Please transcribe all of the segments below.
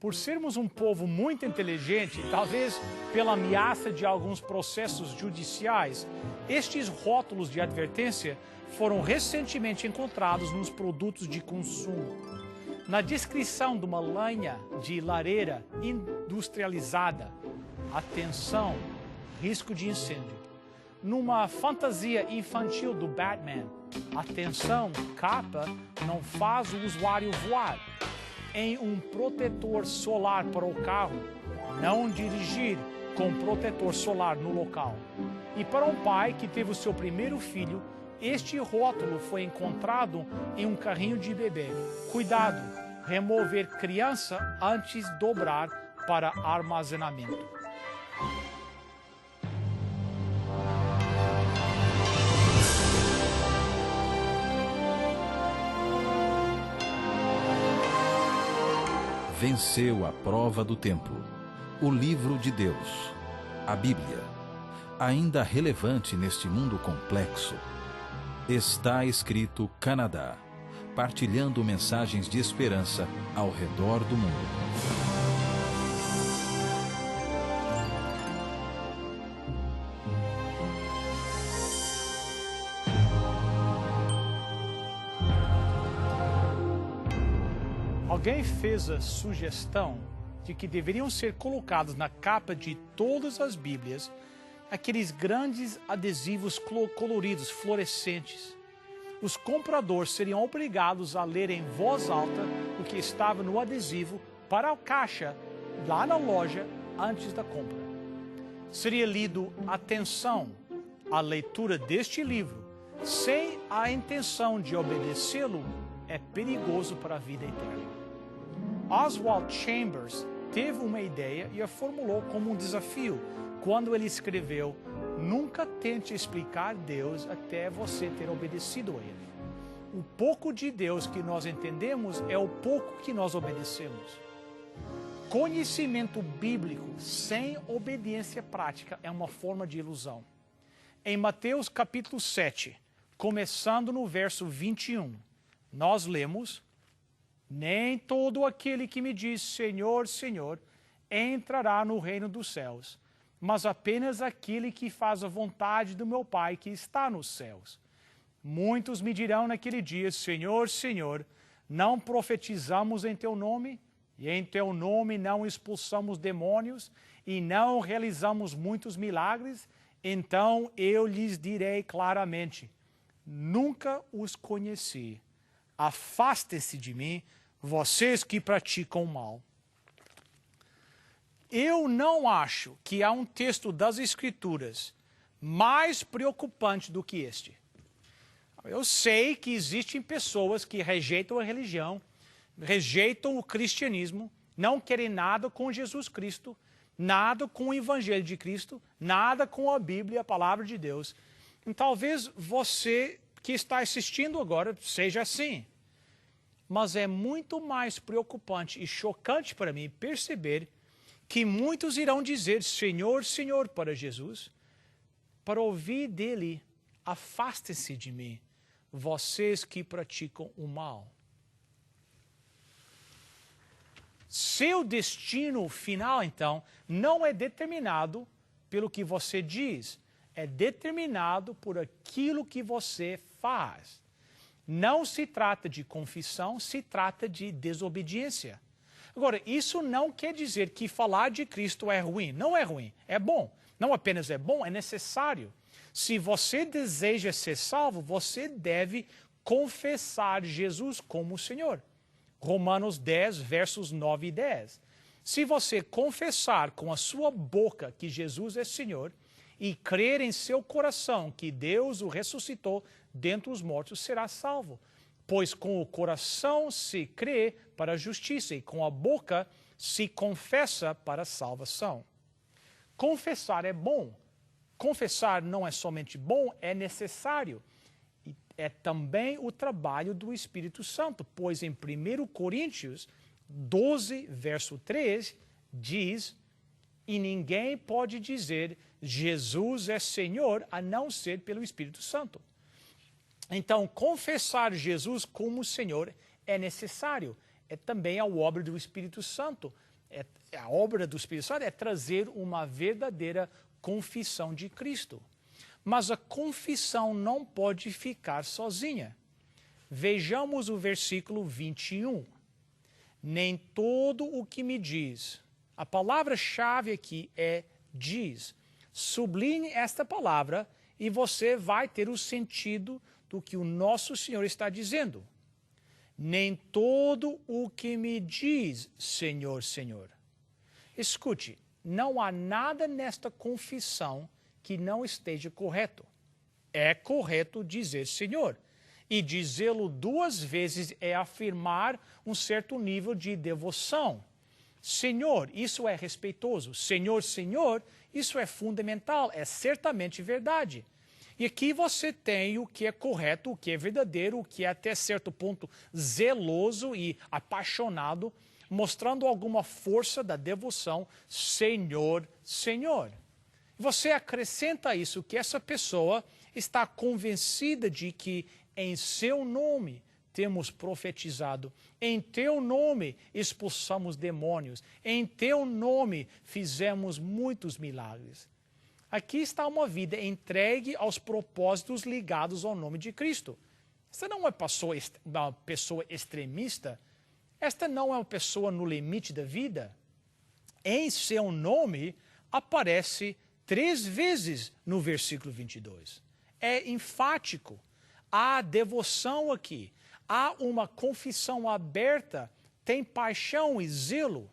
Por sermos um povo muito inteligente, talvez pela ameaça de alguns processos judiciais, estes rótulos de advertência foram recentemente encontrados nos produtos de consumo. Na descrição de uma lenha de lareira industrializada, atenção, risco de incêndio. Numa fantasia infantil do Batman, atenção, capa não faz o usuário voar. Em um protetor solar para o carro, não dirigir com protetor solar no local. E para um pai que teve o seu primeiro filho, este rótulo foi encontrado em um carrinho de bebê. Cuidado, remover criança antes de dobrar para armazenamento. Venceu a prova do tempo. O livro de Deus, a Bíblia, ainda relevante neste mundo complexo. Está escrito Canadá, partilhando mensagens de esperança ao redor do mundo. Alguém fez a sugestão de que deveriam ser colocados na capa de todas as Bíblias aqueles grandes adesivos coloridos, fluorescentes. Os compradores seriam obrigados a ler em voz alta o que estava no adesivo para a caixa lá na loja antes da compra. Seria lido: atenção, a leitura deste livro, sem a intenção de obedecê-lo, é perigoso para a vida eterna. Oswald Chambers teve uma ideia e a formulou como um desafio quando ele escreveu: nunca tente explicar Deus até você ter obedecido a Ele. O pouco de Deus que nós entendemos é o pouco que nós obedecemos. Conhecimento bíblico sem obediência prática é uma forma de ilusão. Em Mateus capítulo 7, começando no verso 21, nós lemos: nem todo aquele que me diz Senhor, Senhor, entrará no reino dos céus, mas apenas aquele que faz a vontade do meu Pai que está nos céus. Muitos me dirão naquele dia: Senhor, Senhor, não profetizamos em teu nome, e em teu nome não expulsamos demônios, e não realizamos muitos milagres? Então eu lhes direi claramente: nunca os conheci. Afastem-se de mim, vocês que praticam o mal. Eu não acho que há um texto das Escrituras mais preocupante do que este. Eu sei que existem pessoas que rejeitam a religião, rejeitam o cristianismo, não querem nada com Jesus Cristo, nada com o Evangelho de Cristo, nada com a Bíblia, a Palavra de Deus. E talvez você que está assistindo agora seja assim. Mas é muito mais preocupante e chocante para mim perceber que muitos irão dizer Senhor, Senhor para Jesus, para ouvir dele: afastem-se de mim, vocês que praticam o mal. Seu destino final, então, não é determinado pelo que você diz, é determinado por aquilo que você faz. Não se trata de confissão, se trata de desobediência. Agora, isso não quer dizer que falar de Cristo é ruim. Não é ruim, é bom. Não apenas é bom, é necessário. Se você deseja ser salvo, você deve confessar Jesus como Senhor. Romanos 10, versos 9 e 10. Se você confessar com a sua boca que Jesus é Senhor e crer em seu coração que Deus o ressuscitou dentre os mortos, será salvo. Pois com o coração se crê para a justiça e com a boca se confessa para a salvação. Confessar é bom. Confessar não é somente bom, é necessário. E é também o trabalho do Espírito Santo, pois em 1 Coríntios 12, verso 3, diz: e ninguém pode dizer Jesus é Senhor a não ser pelo Espírito Santo. Então, confessar Jesus como Senhor é necessário. É também a obra do Espírito Santo. A obra do Espírito Santo é trazer uma verdadeira confissão de Cristo. Mas a confissão não pode ficar sozinha. Vejamos o versículo 21. Nem todo o que me diz. A palavra-chave aqui é diz. Sublinhe esta palavra e você vai ter o sentido do que o nosso Senhor está dizendo. Nem todo o que me diz, Senhor, Senhor. Escute, não há nada nesta confissão que não esteja correto. É correto dizer Senhor. E dizê-lo 2 vezes é afirmar um certo nível de devoção. Senhor, isso é respeitoso. Senhor, Senhor, isso é fundamental, é certamente verdade. E aqui você tem o que é correto, o que é verdadeiro, o que é até certo ponto zeloso e apaixonado, mostrando alguma força da devoção, Senhor, Senhor. Você acrescenta isso, que essa pessoa está convencida de que em seu nome temos profetizado, em teu nome expulsamos demônios, em teu nome fizemos muitos milagres. Aqui está uma vida entregue aos propósitos ligados ao nome de Cristo. Esta não é uma pessoa extremista, esta não é uma pessoa no limite da vida. Em seu nome aparece 3 vezes no versículo 22. É enfático. Há devoção aqui. Há uma confissão aberta, tem paixão e zelo.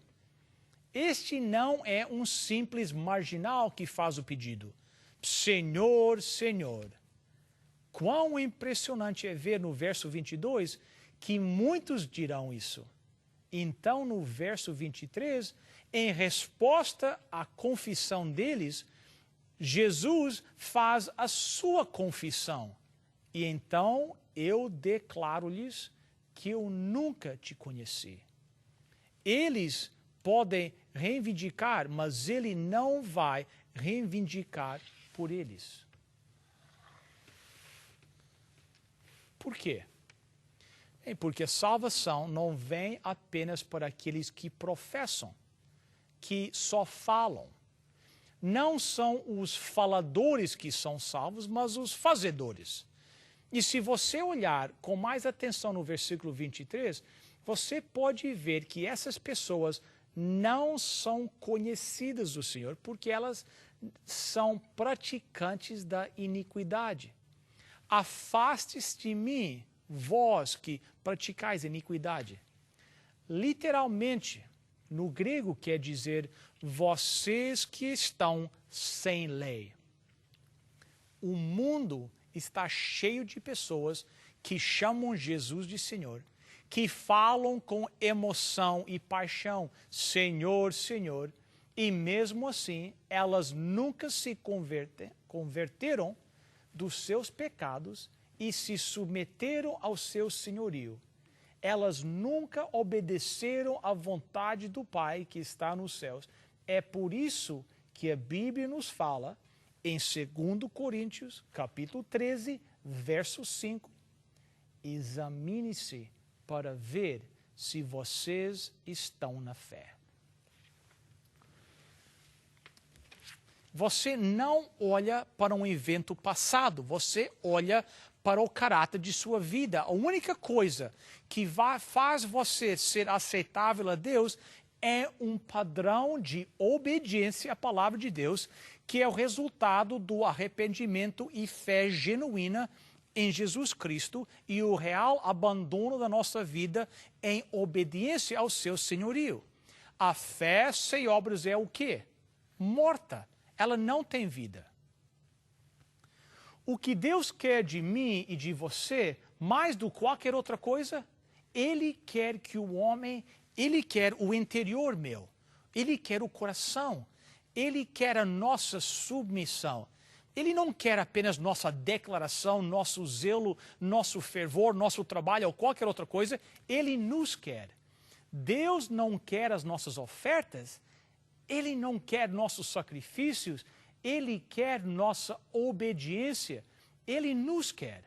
Este não é um simples marginal que faz o pedido. Senhor, Senhor. Quão impressionante é ver no verso 22 que muitos dirão isso. Então, no verso 23, em resposta à confissão deles, Jesus faz a sua confissão. E então eu declaro-lhes que eu nunca te conheci. Eles podem reivindicar, mas ele não vai reivindicar por eles. Por quê? Porque a salvação não vem apenas para aqueles que professam, que só falam. Não são os faladores que são salvos, mas os fazedores. E se você olhar com mais atenção no versículo 23, você pode ver que essas pessoas não são conhecidas do Senhor, porque elas são praticantes da iniquidade. Afaste-se de mim, vós que praticais iniquidade. Literalmente, no grego quer dizer vocês que estão sem lei. O mundo está cheio de pessoas que chamam Jesus de Senhor, que falam com emoção e paixão, Senhor, Senhor, e mesmo assim elas nunca se converteram dos seus pecados e se submeteram ao seu senhorio. Elas nunca obedeceram à vontade do Pai que está nos céus. É por isso que a Bíblia nos fala, em 2 Coríntios, capítulo 13, verso 5, examine-se para ver se vocês estão na fé. Você não olha para um evento passado, você olha para o caráter de sua vida. A única coisa que faz você ser aceitável a Deus é um padrão de obediência à palavra de Deus, que é o resultado do arrependimento e fé genuína em Jesus Cristo e o real abandono da nossa vida em obediência ao seu senhorio. A fé sem obras é o quê? Morta. Ela não tem vida. O que Deus quer de mim e de você, mais do que qualquer outra coisa, Ele quer que o homem, Ele quer o interior meu, Ele quer o coração, Ele quer a nossa submissão. Ele não quer apenas nossa declaração, nosso zelo, nosso fervor, nosso trabalho ou qualquer outra coisa. Ele nos quer. Deus não quer as nossas ofertas, Ele não quer nossos sacrifícios, Ele quer nossa obediência. Ele nos quer.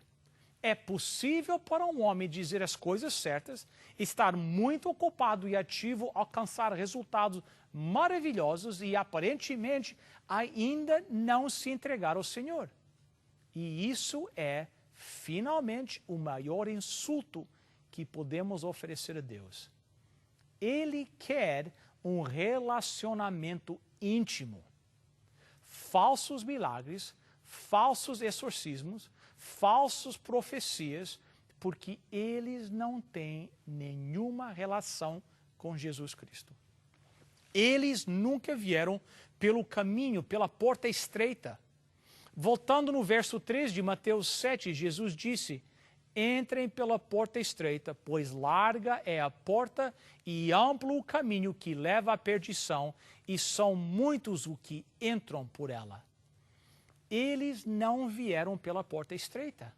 É possível para um homem dizer as coisas certas, estar muito ocupado e ativo, alcançar resultados maravilhosos e aparentemente ainda não se entregar ao Senhor. E isso é finalmente o maior insulto que podemos oferecer a Deus. Ele quer um relacionamento íntimo. Falsos milagres, falsos exorcismos, falsas profecias, porque eles não têm nenhuma relação com Jesus Cristo. Eles nunca vieram pelo caminho, pela porta estreita. Voltando no verso 3 de Mateus 7, Jesus disse: entrem pela porta estreita, pois larga é a porta e amplo o caminho que leva à perdição, e são muitos os que entram por ela. Eles não vieram pela porta estreita.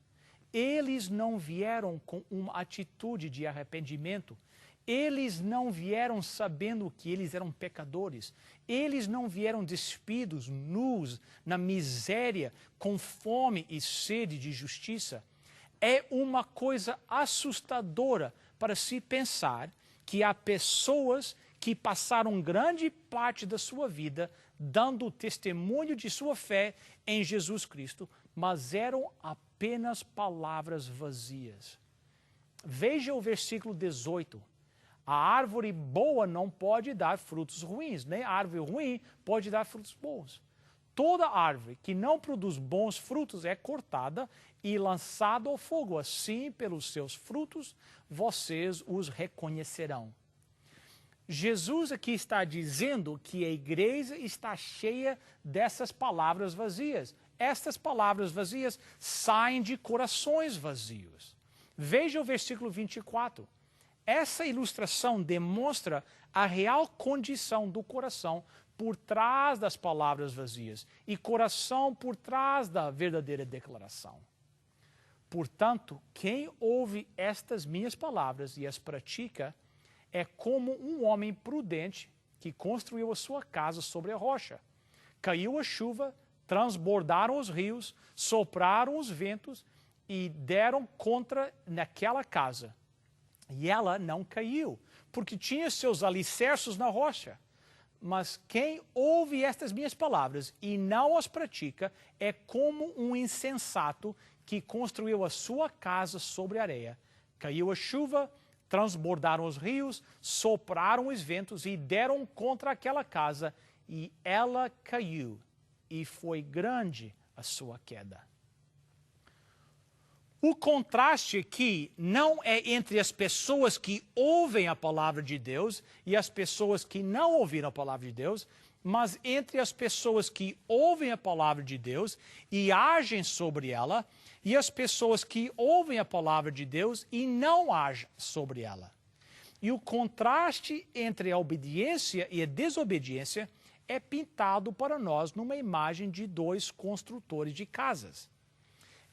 Eles não vieram com uma atitude de arrependimento. Eles não vieram sabendo que eles eram pecadores. Eles não vieram despidos, nus, na miséria, com fome e sede de justiça. É uma coisa assustadora para se pensar que há pessoas que passaram grande parte da sua vida dando testemunho de sua fé em Jesus Cristo, mas eram apenas palavras vazias. Veja o versículo 18. A árvore boa não pode dar frutos ruins, nem a árvore ruim pode dar frutos bons. Toda árvore que não produz bons frutos é cortada e lançada ao fogo. Assim, pelos seus frutos, vocês os reconhecerão. Jesus aqui está dizendo que a igreja está cheia dessas palavras vazias. Estas palavras vazias saem de corações vazios. Veja o versículo 24. Essa ilustração demonstra a real condição do coração por trás das palavras vazias e coração por trás da verdadeira declaração. Portanto, quem ouve estas minhas palavras e as pratica é como um homem prudente que construiu a sua casa sobre a rocha. Caiu a chuva, transbordaram os rios, sopraram os ventos e deram contra naquela casa. E ela não caiu, porque tinha seus alicerces na rocha. Mas quem ouve estas minhas palavras e não as pratica é como um insensato que construiu a sua casa sobre areia. Caiu a chuva, transbordaram os rios, sopraram os ventos e deram contra aquela casa, e ela caiu, e foi grande a sua queda. O contraste aqui não é entre as pessoas que ouvem a palavra de Deus e as pessoas que não ouviram a palavra de Deus, mas entre as pessoas que ouvem a palavra de Deus e agem sobre ela, e as pessoas que ouvem a palavra de Deus e não agem sobre ela. E o contraste entre a obediência e a desobediência é pintado para nós numa imagem de dois construtores de casas.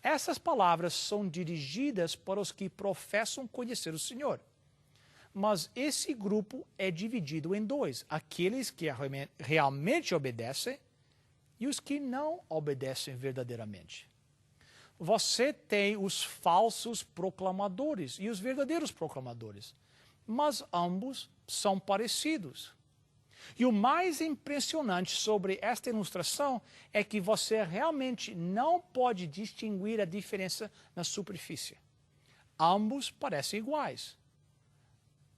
Essas palavras são dirigidas para os que professam conhecer o Senhor. Mas esse grupo é dividido em dois: aqueles que realmente obedecem e os que não obedecem verdadeiramente. Você tem os falsos proclamadores e os verdadeiros proclamadores, mas ambos são parecidos. E o mais impressionante sobre esta ilustração é que você realmente não pode distinguir a diferença na superfície. Ambos parecem iguais.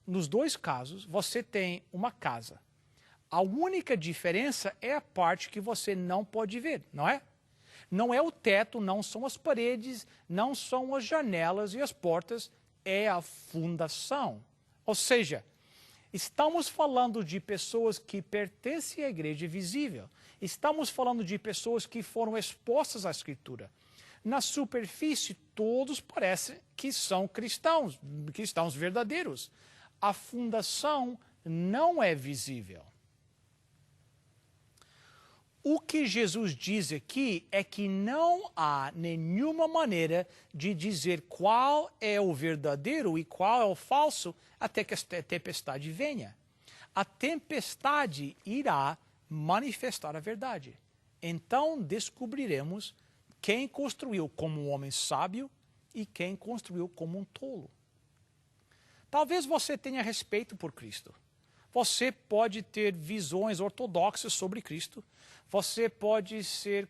Nos dois casos, você tem uma casa. A única diferença é a parte que você não pode ver, não é? Não é o teto, não são as paredes, não são as janelas e as portas, é a fundação. Ou seja, estamos falando de pessoas que pertencem à igreja visível. Estamos falando de pessoas que foram expostas à Escritura. Na superfície, todos parecem que são cristãos verdadeiros. A fundação não é visível. O que Jesus diz aqui é que não há nenhuma maneira de dizer qual é o verdadeiro e qual é o falso até que a tempestade venha. A tempestade irá manifestar a verdade. Então descobriremos quem construiu como um homem sábio e quem construiu como um tolo. Talvez você tenha respeito por Cristo. Você pode ter visões ortodoxas sobre Cristo. Você pode ser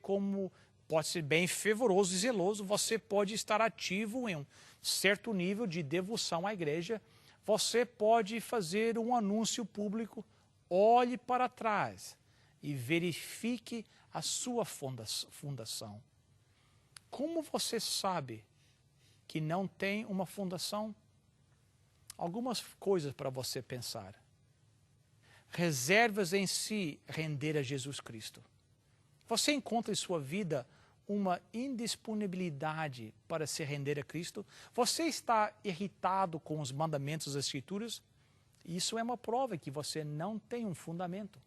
bem fervoroso e zeloso. Você pode estar ativo em um certo nível de devoção à igreja. Você pode fazer um anúncio público. Olhe para trás e verifique a sua fundação. Como você sabe que não tem uma fundação? Algumas coisas para você pensar. Reservas em si render a Jesus Cristo. Você encontra em sua vida uma indisponibilidade para se render a Cristo? Você está irritado com os mandamentos das Escrituras? Isso é uma prova que você não tem um fundamento.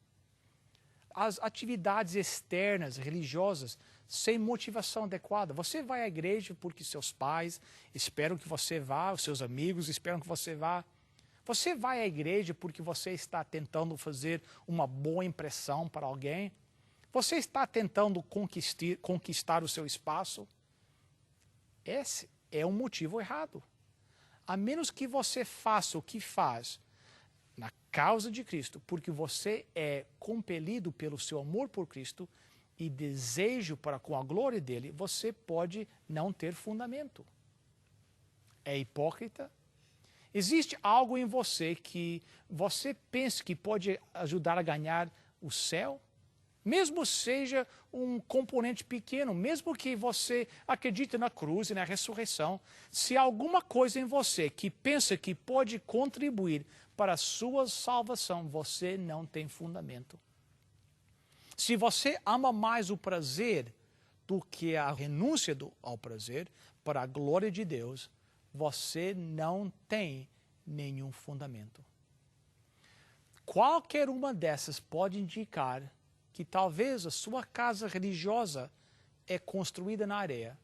As atividades externas, religiosas, sem motivação adequada. Você vai à igreja porque seus pais esperam que você vá, os seus amigos esperam que você vá. Você vai à igreja porque você está tentando fazer uma boa impressão para alguém. Você está tentando conquistar o seu espaço. Esse é um motivo errado. A menos que você faça o que faz na causa de Cristo, porque você é compelido pelo seu amor por Cristo e desejo para com a glória dele, você pode não ter fundamento. É hipócrita? Existe algo em você que você pensa que pode ajudar a ganhar o céu? Mesmo seja um componente pequeno, mesmo que você acredite na cruz e na ressurreição, se há alguma coisa em você que pensa que pode contribuir para a sua salvação, você não tem fundamento. Se você ama mais o prazer do que a renúncia ao prazer, para a glória de Deus, você não tem nenhum fundamento. Qualquer uma dessas pode indicar que talvez a sua casa religiosa é construída na areia,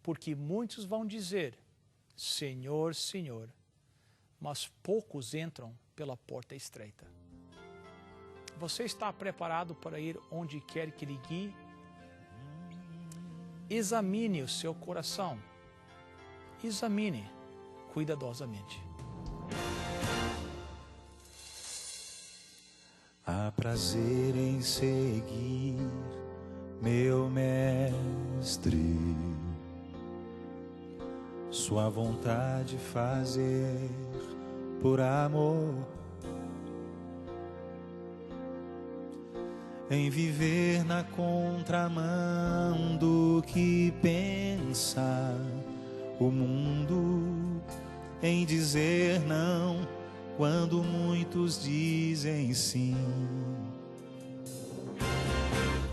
porque muitos vão dizer, Senhor, Senhor, mas poucos entram pela porta estreita. Você está preparado para ir onde quer que lhe guie? Examine o seu coração. Examine cuidadosamente. Há prazer em seguir meu mestre, sua vontade fazer por amor, em viver na contramão do que pensa o mundo, em dizer não quando muitos dizem sim.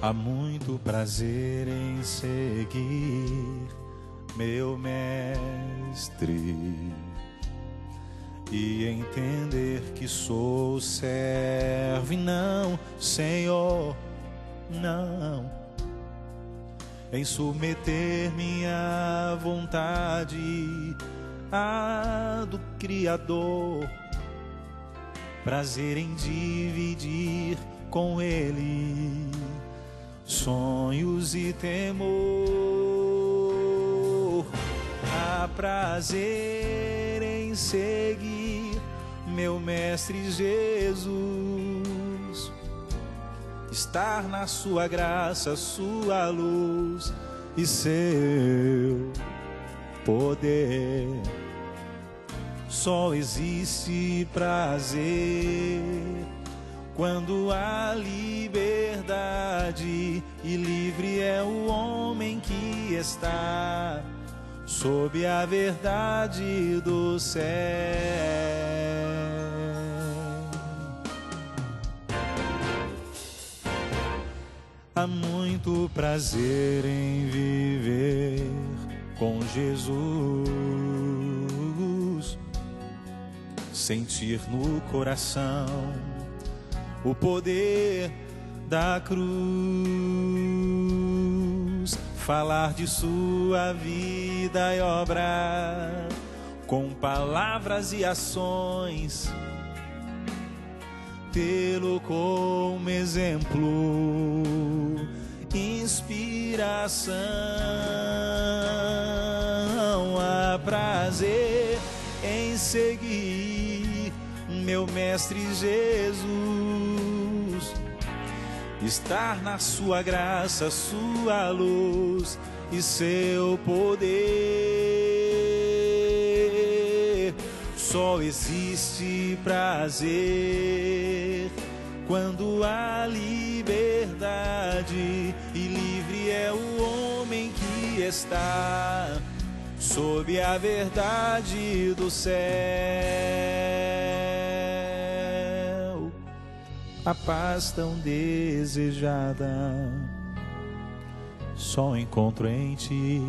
Há muito prazer em seguir meu mestre e entender que sou servo e não Senhor, não. Em submeter minha vontade à do Criador, prazer em dividir com Ele sonhos e temor. Há prazer em seguir meu Mestre Jesus, estar na sua graça, sua luz e seu poder. Só existe prazer quando há liberdade, e livre é o homem que está sob a verdade do céu. Há muito prazer em viver com Jesus, sentir no coração o poder da cruz, falar de sua vida e obra com palavras e ações, tê-lo como exemplo, inspiração. prazer em seguir meu Mestre Jesus. Estar na sua graça, sua luz e seu poder. Só existe prazer quando há liberdade, e livre é o homem que está sob a verdade do céu. A paz tão desejada só encontro em ti,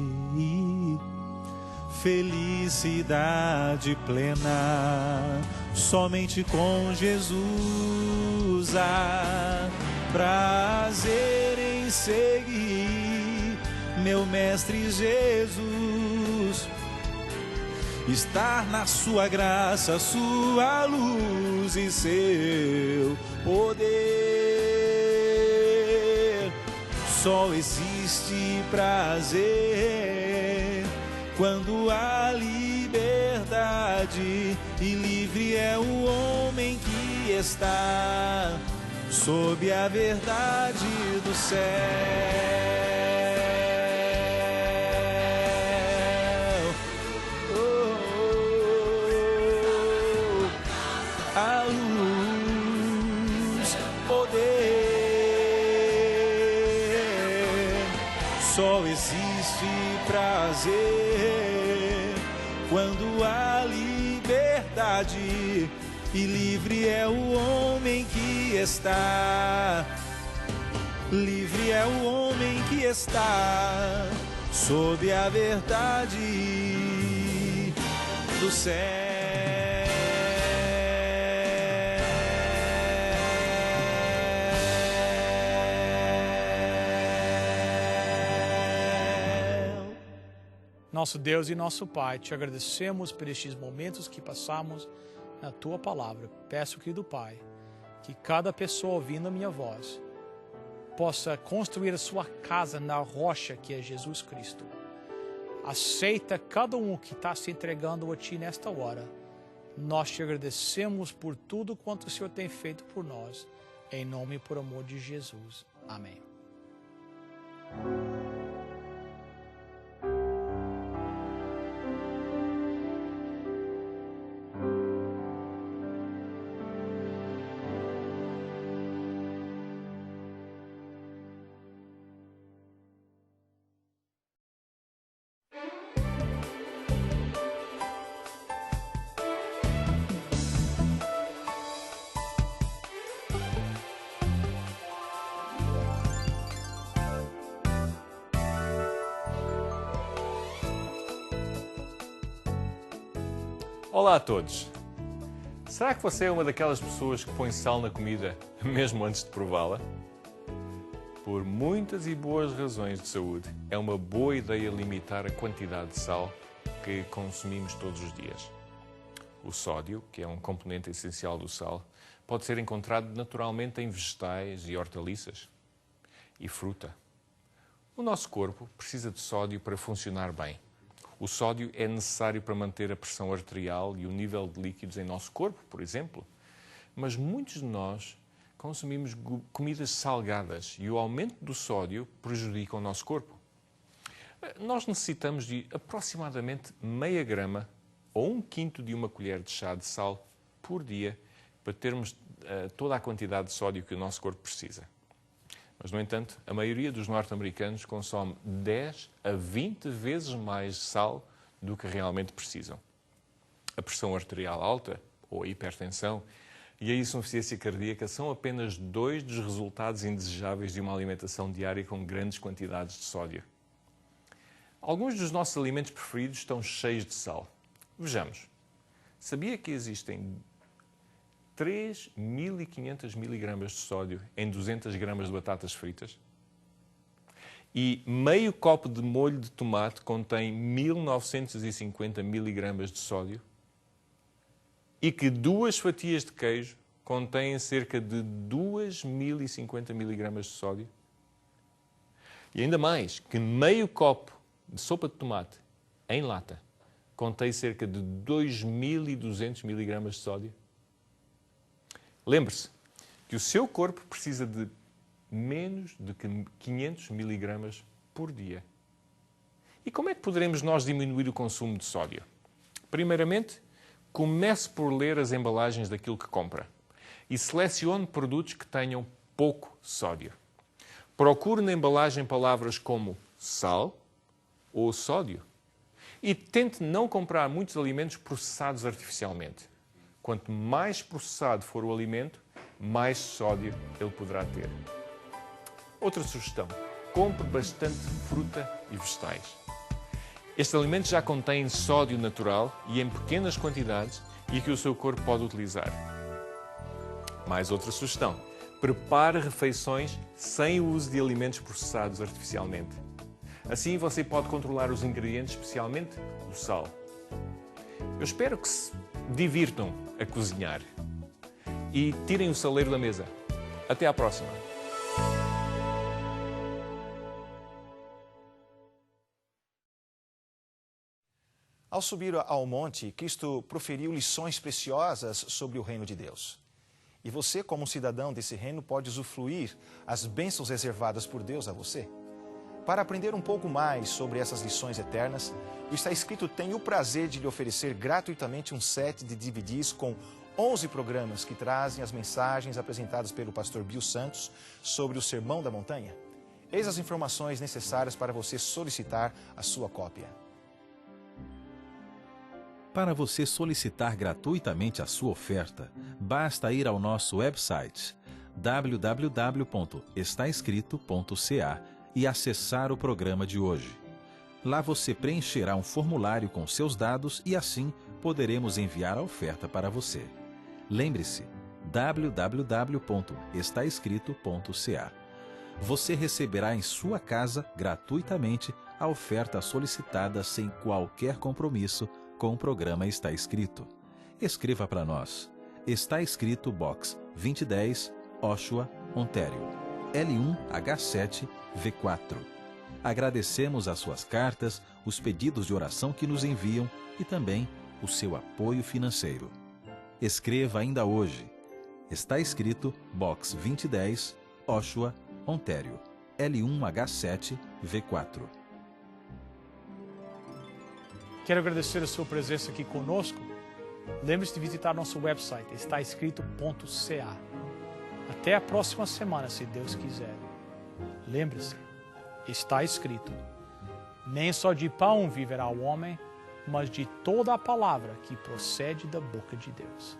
felicidade plena somente com Jesus. Há prazer em seguir meu Mestre Jesus, estar na sua graça, sua luz e seu poder. Só existe prazer quando há liberdade, e livre é o homem que está sob a verdade do céu. A luz, poder. Só existe prazer quando há liberdade, e livre é o homem que está. Livre é o homem que está sob a verdade do céu. Nosso Deus e nosso Pai, te agradecemos por estes momentos que passamos na Tua Palavra. Peço, querido Pai, que cada pessoa ouvindo a minha voz possa construir a sua casa na rocha que é Jesus Cristo. Aceita cada um que está se entregando a Ti nesta hora. Nós te agradecemos por tudo quanto o Senhor tem feito por nós. Em nome e por amor de Jesus. Amém. Olá a todos! Será que você é uma daquelas pessoas que põe sal na comida mesmo antes de prová-la? Por muitas e boas razões de saúde, é uma boa ideia limitar a quantidade de sal que consumimos todos os dias. O sódio, que é um componente essencial do sal, pode ser encontrado naturalmente em vegetais e hortaliças e fruta. O nosso corpo precisa de sódio para funcionar bem. O sódio é necessário para manter a pressão arterial e o nível de líquidos em nosso corpo, por exemplo. Mas muitos de nós consumimos comidas salgadas e o aumento do sódio prejudica o nosso corpo. Nós necessitamos de aproximadamente meia grama ou 1/5 de uma colher de chá de sal por dia para termos toda a quantidade de sódio que o nosso corpo precisa. Mas, no entanto, a maioria dos norte-americanos consome 10 a 20 vezes mais sal do que realmente precisam. A pressão arterial alta, ou a hipertensão, e a insuficiência cardíaca são apenas 2 dos resultados indesejáveis de uma alimentação diária com grandes quantidades de sódio. Alguns dos nossos alimentos preferidos estão cheios de sal. Vejamos. Sabia que existem 3.500 miligramas de sódio em 200 gramas de batatas fritas? E meio copo de molho de tomate contém 1.950 miligramas de sódio? E que 2 fatias de queijo contêm cerca de 2.050 miligramas de sódio? E ainda mais, que meio copo de sopa de tomate em lata contém cerca de 2.200 miligramas de sódio? Lembre-se que o seu corpo precisa de menos de 500 miligramas por dia. E como é que poderemos nós diminuir o consumo de sódio? Primeiramente, comece por ler as embalagens daquilo que compra e selecione produtos que tenham pouco sódio. Procure na embalagem palavras como sal ou sódio e tente não comprar muitos alimentos processados artificialmente. Quanto mais processado for o alimento, mais sódio ele poderá ter. Outra sugestão: compre bastante fruta e vegetais. Estes alimentos já contêm sódio natural e em pequenas quantidades e que o seu corpo pode utilizar. Mais outra sugestão: prepare refeições sem o uso de alimentos processados artificialmente. Assim você pode controlar os ingredientes, especialmente o sal. Eu espero que se divirtam a cozinhar e tirem o saleiro da mesa. Até à próxima! Ao subir ao monte, Cristo proferiu lições preciosas sobre o reino de Deus. E você, como cidadão desse reino, pode usufruir as bênçãos reservadas por Deus a você. Para aprender um pouco mais sobre essas lições eternas, o Está Escrito tem o prazer de lhe oferecer gratuitamente um set de DVDs com 11 programas que trazem as mensagens apresentadas pelo pastor Bill Santos sobre o Sermão da Montanha. Eis as informações necessárias para você solicitar a sua cópia. Para você solicitar gratuitamente a sua oferta, basta ir ao nosso website www.estaescrito.ca e acessar o programa de hoje. Lá você preencherá um formulário com seus dados e assim poderemos enviar a oferta para você. Lembre-se, www.estaescrito.ca. Você receberá em sua casa gratuitamente a oferta solicitada sem qualquer compromisso com o programa Está Escrito. Escreva para nós. Está Escrito Box 2010, Oshawa, Ontário, L1H7V4. Agradecemos as suas cartas, os pedidos de oração que nos enviam e também o seu apoio financeiro. Escreva ainda hoje. Está Escrito Box 2010, Oshawa, Ontário, L1H7V4. Quero agradecer a sua presença aqui conosco. Lembre-se de visitar nosso website, estaescrito.ca. Até a próxima semana, se Deus quiser. Lembre-se, está escrito: nem só de pão viverá o homem, mas de toda a palavra que procede da boca de Deus.